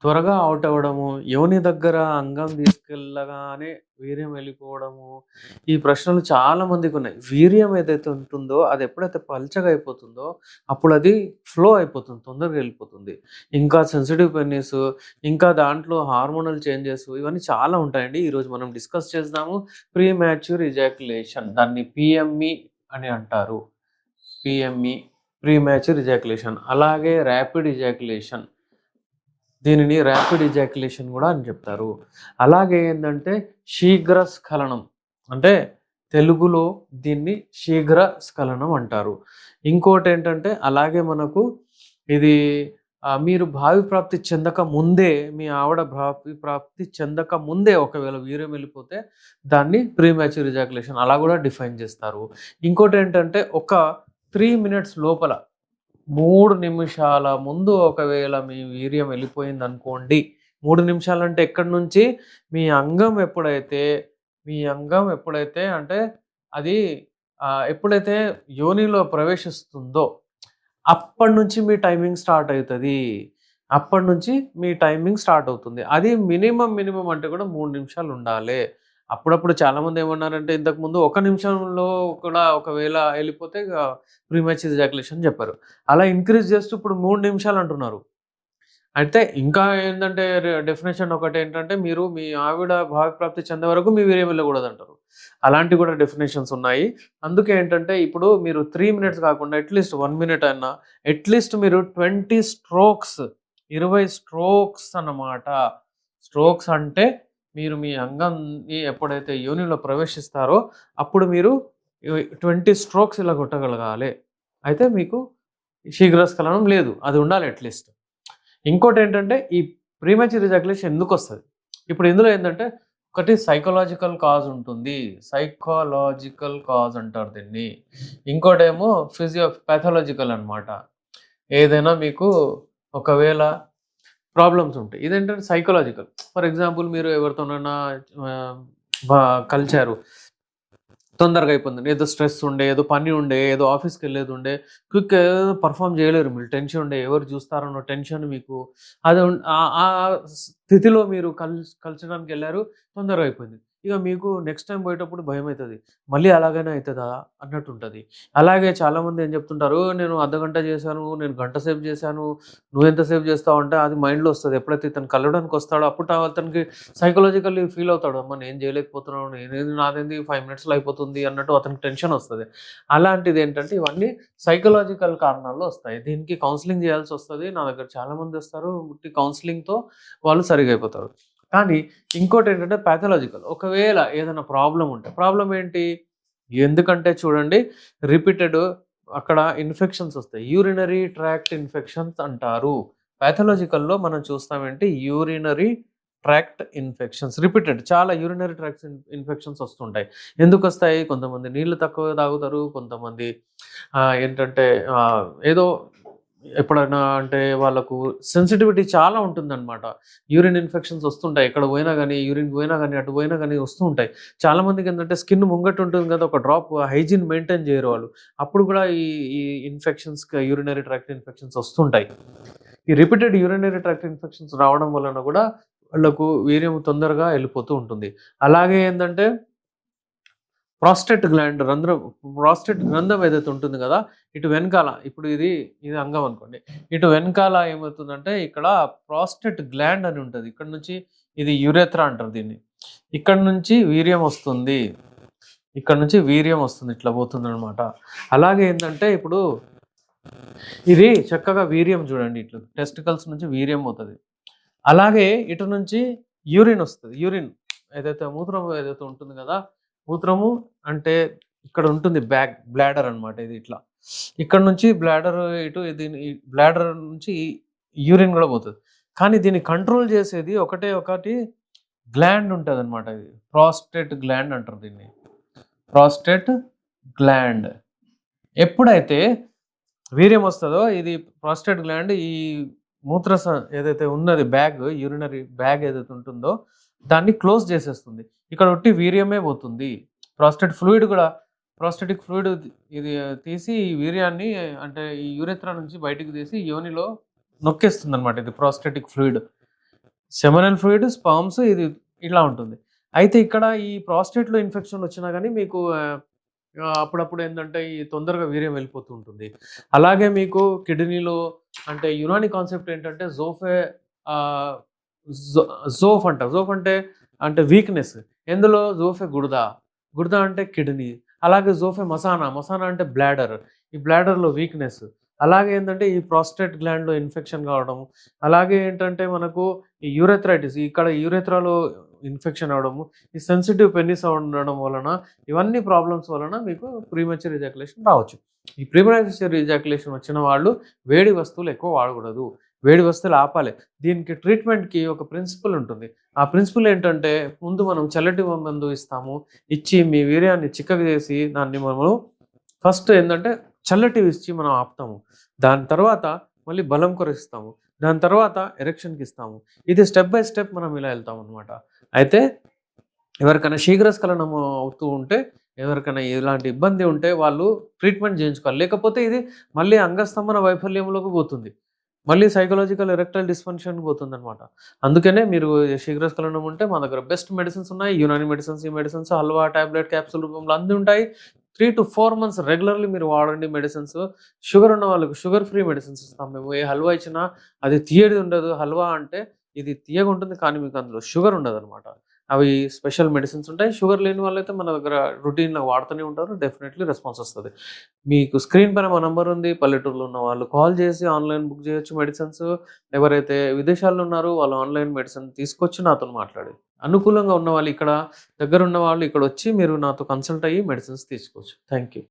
త్వరగా ఔట్ అవ్వడము, యోని దగ్గర అంగం తీసుకెళ్ళగానే వీర్యం వెళ్ళిపోవడము, ఈ ప్రశ్నలు చాలా మందికున్నాయి. వీర్యం ఏదైతే ఉంటుందో అది ఎప్పుడైతే పల్చగా అయిపోతుందో అప్పుడది ఫ్లో అయిపోతుంది. తొందరగా వెళ్ళిపోతుంది. ఇంకా సెన్సిటివ్ పెనిస్, ఇంకా దాంట్లో హార్మోనల్ చేంజెస్ ఇవన్నీ చాలా ఉంటాయండి. ఈరోజు మనం డిస్కస్ చేద్దాము. ప్రీ మ్యాచ్యూర్ ఎజాక్యులేషన్ దాన్ని పీఎంఈ అని అంటారు. PME pre mature ejaculation. అలాగే ర్యాపిడ్ ఎజాక్యులేషన్. దీనిని ర్యాపిడ్ ఎజాక్యులేషన్ కూడా అని చెప్తారు. అలాగే ఏంటంటే శీఘ్ర స్ఖలనం, అంటే తెలుగులో దీన్ని శీఘ్ర స్ఖలనం అంటారు. ఇంకోటి ఏంటంటే అలాగే మనకు ఇది మీరు భావి ప్రాప్తి చెందక ముందే, మీ ఆవిడ భావి ప్రాప్తి చెందక ముందే ఒకవేళ వీర్యం వెళ్ళిపోతే దాన్ని ప్రీమాచ్యూర్ ఎజాక్యులేషన్ అలా కూడా డిఫైన్ చేస్తారు. ఇంకోటి ఏంటంటే ఒక 3 మినిట్స్ లోపల 3 నిమిషాల ముందు ఒకవేళ మీ వీర్యం వెళ్ళిపోయిందనుకోండి. 3 నిమిషాలంటే ఎక్కడి నుంచి? మీ అంగం ఎప్పుడైతే అంటే అది ఎప్పుడైతే యోనిలో ప్రవేశిస్తుందో అప్పటినుంచి మీ టైమింగ్ స్టార్ట్ అయితది. అప్పటినుంచి మీ టైమింగ్ స్టార్ట్ అవుతుంది. అది మినిమమ్ అంటే కూడా 3 నిమిషాలు ఉండాలే. అప్పుడప్పుడు చాలామంది ఏమన్నారంటే ఇంతకుముందు 1 నిమిషంలో కూడా ఒకవేళ ఎళ్ళిపోతే ప్రీమెచ్యూర్ ఎజాక్యులేషన్ చెప్పారు. అలా ఇంక్రీజ్ చేస్తూ ఇప్పుడు 3 నిమిషాలు అంటున్నారు. అయితే ఇంకా ఏందంటే డెఫినిషన్ ఒకటేంటంటే మీరు మీ ఆవిడ భావిప్రాప్తి చెందే వరకు మీ వీర్యం వెళ్ళకూడదంటారు. అలాంటివి కూడా డెఫినిషన్స్ ఉన్నాయి. అందుకే ఏంటంటే ఇప్పుడు మీరు 3 మినిట్స్ కాకుండా అట్‌లీస్ట్ 1 మినిట్ అన్నా అట్‌లీస్ట్ మీరు 20 స్ట్రోక్స్ 20 స్ట్రోక్స్ అన్నమాట. స్ట్రోక్స్ అంటే మీరు మీ అంగంని ఎప్పుడైతే యోనిలో ప్రవేశిస్తారో అప్పుడు మీరు 20 స్ట్రోక్స్ ఇలా కొట్టగలగాలి. అయితే మీకు శీఘ్రస్ఖలనం లేదు. అది ఉండాలి అట్‌లీస్ట్. ఇంకోటేంటంటే ఈ ప్రీమెచ్యూర్ ఎజాక్యులేషన్ ఎందుకొస్తది? ఇప్పుడు ఇందులో ఏందంటే ఒకటి సైకలాజికల్ కాజ్ ఉంటుంది. సైకాలజికల్ కాజ్ అంటారు దీన్ని. ఇంకోటేమో పాథాలజికల్ అన్నమాట. ఏదైనా మీకు ఒకవేళ ప్రాబ్లమ్స్ ఉంటాయి. ఇదేంటంటే సైకలాజికల్. ఫర్ ఎగ్జాంపుల్ మీరు ఎవరితోనైనా ఆహ్, కలిసారు. తొందరగా అయిపోయింది. ఏదో స్ట్రెస్ ఉండే, ఏదో పని ఉండే, ఏదో ఆఫీస్‌కెళ్ళేదుండే, క్విక్ పర్ఫార్మ్ చేయలేరు మీరు. టెన్షన్ ఉండే, ఎవరు చూస్తారన్న టెన్షన్ మీకు. అది ఆ స్థితిలో మీరు కలచడానికెళ్లారు, తొందరగా అయిపోయింది. ఇక మీకు నెక్స్ట్ టైమ్ పోయేటప్పుడు భయమైతది. మళ్ళీ అలాగనే అయితదా అన్నట్టుంటది. అలాగే చాలామంది ఏం చెప్తుంటారు, నేను అర్ధగంట చేశాను, నేను గంట సేపు చేశాను, నువ్వెంత సేపు చేస్తావు అంటే అది మైండ్‌లో వస్తది. ఎప్పుడైతే ఇతను కలవడానికొస్తాడో అప్పుడు అతనికి సైకలాజికల్లీ ఫీల్ అవుతాడు. అమ్మ నేను చేయలేకపోతున్నాను. నాదేంది 5 మినిట్స్‌లో అయిపోతుంది అన్నట్టు అతనికి టెన్షన్ వస్తది. అలాంటిదేంటంటే ఇవన్నీ సైకలాజికల్ కారణాల్లో వస్తాయి. దీనికి కౌన్సెలింగ్ చేయాల్సొస్తది. నా దగ్గర చాలామంది వస్తారు. ఉట్టి కౌన్సెలింగ్‌తో వాళ్ళు సరిగ్గా అయిపోతారు. కానీ ఇంకోటేంటంటే పాథలాజికల్. ఒకవేళ ఏదైనా ప్రాబ్లమ్ ఉంటే, ప్రాబ్లమ్ ఏంటి? ఎందుకంటే చూడండి రిపీటెడ్ అక్కడ ఇన్ఫెక్షన్స్ వస్తాయి. యూరినరీ ట్రాక్ట్ ఇన్ఫెక్షన్స్ అంటారు. పాథలాజికల్‌లో మనం చూస్తామేంటి యూరినరీ ట్రాక్ట్ ఇన్ఫెక్షన్స్ రిపీటెడ్ చాలా యూరినరీ ట్రాక్ట్ ఇన్ఫెక్షన్స్ వస్తుంటాయి. ఎందుకొస్తాయి? కొంతమంది నీళ్ళు తక్కువ తాగుతారు. కొంతమంది ఏంటంటే ఏదో ఎప్పుడైనా అంటే వాళ్ళకు సెన్సిటివిటీ చాలా ఉంటుందన్నమాట. యూరిన్ ఇన్ఫెక్షన్స్ వస్తుంటాయి. ఎక్కడ పోయినా గానీ, యూరిన్‌కి పోయినా గానీ, అటు పోయినా గానీ వస్తూ ఉంటాయి. చాలామందికేంటంటే స్కిన్ ముంగట ఉంటుంది కదా! ఒక డ్రాప్ హైజీన్ మెయింటైన్ చేయరు వాళ్ళు. అప్పుడు కూడా ఈ ఈ యూరినరీ ట్రాక్ట్ ఇన్ఫెక్షన్స్ వస్తుంటాయి. ఈ రిపీటెడ్ యూరినరీ ట్రాక్ట్ ఇన్ఫెక్షన్స్ రావడం వలన కూడా వాళ్ళకు వీర్యం తొందరగా వెళ్ళిపోతూ ఉంటుంది. అలాగే ఏందంటే ప్రాస్టేట్ గ్రంథం ఏదైతే ఉంటుంది కదా! ఇటు వెనకాల ఇప్పుడు ఇది అంగం అనుకోండి. ఇటు వెనకాల ఏమవుతుందంటే ఇక్కడ ప్రాస్టేట్ గ్లాండ్ అని ఉంటది. ఇక్కడ నుంచి ఇది యురేథ్రా అంటారు దీన్ని. ఇక్కడ నుంచి వీర్యం వస్తుంది. ఇక్కడ నుంచి వీర్యం వస్తుంది. ఇట్లా పోతుందనమాట. అలాగే ఏందంటే ఇప్పుడు ఇది చక్కగా వీర్యం చూడండి ఇట్లా టెస్టికల్స్ నుంచి వీర్యం పోతది. అలాగే ఇటు నుంచి యూరిన్ వస్తది. యూరిన్ ఏదైతే మూత్రం ఏదైతే ఉంటుంది కదా! మూత్రము అంటే ఇక్కడ ఉంటుంది బ్లాడర్ అన్నమాట ఇది ఇట్లా. ఇక్కడ నుంచి బ్లాడర్ ఈ బ్లాడర్ నుంచి యూరిన్ కూడా పోతది. కానీ దీన్ని కంట్రోల్ చేసేది ఒకటి గ్లాండ్ ఉంటదన్నమాట ఇది. ప్రాస్టేట్ గ్లాండ్ అంటారు దీన్ని. Prostate gland. ఎప్పుడైతే వీర్యం వస్తదో ఇది ప్రాస్టేట్ గ్లాండ్ ఈ ఏదైతే ఉన్నది యూరినరీ బ్యాగ్ ఏదైతే ఉంటుందో దాన్ని క్లోజ్ చేసేస్తుంది. ఇక్కడ ఒట్టి వీర్యమే పోతుంది. ప్రాస్టెటిక్ ఫ్లూయిడ్ ఇది తీసి ఈ వీర్యాన్ని అంటే ఈ యూరెథ్రా నుంచి బయటికి తీసి యోనిలో నొక్కేస్తుందన్నమాట ఇది prostatic fluid. Seminal fluid, sperms ఇది ఇలా ఉంటుంది. అయితే ఇక్కడ ఈ ప్రాస్టేట్‌లో ఇన్ఫెక్షన్ వచ్చినా గాని మీకు అప్పుడప్పుడు ఏందంటే ఈ తొందరగా వీర్యం వెళ్ళిపోతూ ఉంటుంది. అలాగే మీకు కిడ్నీలో అంటే యునాని కాన్సెప్ట్ ఏంటంటే ఆహ్, జో జోఫ్ అంట. జోఫ్ అంటే, అంటే వీక్‌నెస్. ఎందులో జోఫే గుడద. గుడద అంటే కిడ్నీ. అలాగే జోఫే మసానా. మసానా అంటే బ్లాడర్. ఈ బ్లాడర్‌లో వీక్‌నెస్. అలాగే ఏందంటే ఈ ప్రాస్టేట్ గ్లాండ్‌లో ఇన్ఫెక్షన్ కావడం. అలాగే ఏంటంటే మనకు ఈ యూరెథ్రైటిస్ ఇక్కడ యూరెథ్రాలో ఇన్ఫెక్షన్ అవ్వడము. ఈ సెన్సిటివ్ పెనిస్ ఉండడం వలన ఇవన్నీ ప్రాబ్లమ్స్ వలన మీకు ప్రీమెచ్యూర్ ఎజాక్యులేషన్ రావచ్చు. ఈ ప్రీమెచ్యూర్ ఎజాక్యులేషన్ వచ్చిన వాళ్ళు వేడి వస్తువులు ఎక్కువ వాడకూడదు. వేడి వస్తువులు ఆపాలి. దీనికి ట్రీట్మెంట్‌కి ఒక ప్రిన్సిపల్ ఉంటుంది. ఆ ప్రిన్సిపల్ ఏంటంటే ముందు మనం చల్లటి మందు ఇస్తాము. ఇచ్చి మీ వీర్యాన్ని చిక్కగా చేసి దాన్ని మనము ఫస్ట్ ఏందంటే చల్లటివి ఇచ్చి మనం ఆపుతాము. దాని తర్వాత మళ్ళీ బలం కొరిస్తాము. దాని తర్వాత ఎరెక్షన్‌కి ఇస్తాము. ఇది స్టెప్ బై స్టెప్ మనం ఇలా వెళ్తామనమాట. అయితే ఎవరికైనా శీఘ్రస్ఖలనం అవుతూ ఉంటే, ఎవరికైనా ఇలాంటి ఇబ్బంది ఉంటే వాళ్ళు ట్రీట్మెంట్ చేయించుకోవాలి. లేకపోతే ఇది మళ్ళీ అంగస్తంభన వైఫల్యంలోకి పోతుంది. మళ్ళీ సైకలాజికల్ ఎరెక్టైల్ డిస్‌ఫంక్షన్‌కి పోతుందనమాట. అందుకనే మీరు శీఘ్రస్ఖలనం ఉంటే మా దగ్గర బెస్ట్ మెడిసిన్స్ ఉన్నాయి. యునాని మెడిసిన్స్, ఈ మెడిసిన్స్ హల్వా, టాబ్లెట్, క్యాప్సూల్ రూపంలో అన్నీ ఉంటాయి. 3-4 మంత్స్ రెగ్యులర్‌లీ మీరు వాడండి మెడిసిన్స్. షుగర్ ఉన్న వాళ్ళకి షుగర్ ఫ్రీ మెడిసిన్స్ ఇస్తాం మేము. ఏ హల్వా ఇచ్చినా అది తియ్యది ఉండదు. హల్వా అంటే ఇది తియ్యగుంటుంది కానీ మీకు అందులో షుగర్ ఉండదనమాట. అవి స్పెషల్ మెడిసిన్స్ ఉంటాయి. షుగర్ లేని వాళ్ళైతే మన దగ్గర రొటీన్‌గా వాడుతూనే ఉంటారు. డెఫినెట్‌లీ రెస్పాన్స్ వస్తది. మీకు స్క్రీన్ పైన మా నంబర్ ఉంది. పల్లెటూరులో ఉన్న వాళ్ళు కాల్ చేసి ఆన్‌లైన్ బుక్ చేయొచ్చు మెడిసిన్స్. ఎవరైతే విదేశాల్లో ఉన్నారో వాళ్ళు ఆన్‌లైన్ మెడిసిన్ తీసుకొచ్చి నాతోని మాట్లాడి. అనుకూలంగా ఉన్నవాళ్ళు ఇక్కడ దగ్గరున్న వాళ్ళు ఇక్కడొచ్చి మీరు నాతో కన్సల్ట్ అయ్యి మెడిసిన్స్ తీసుకోవచ్చు. Thank you.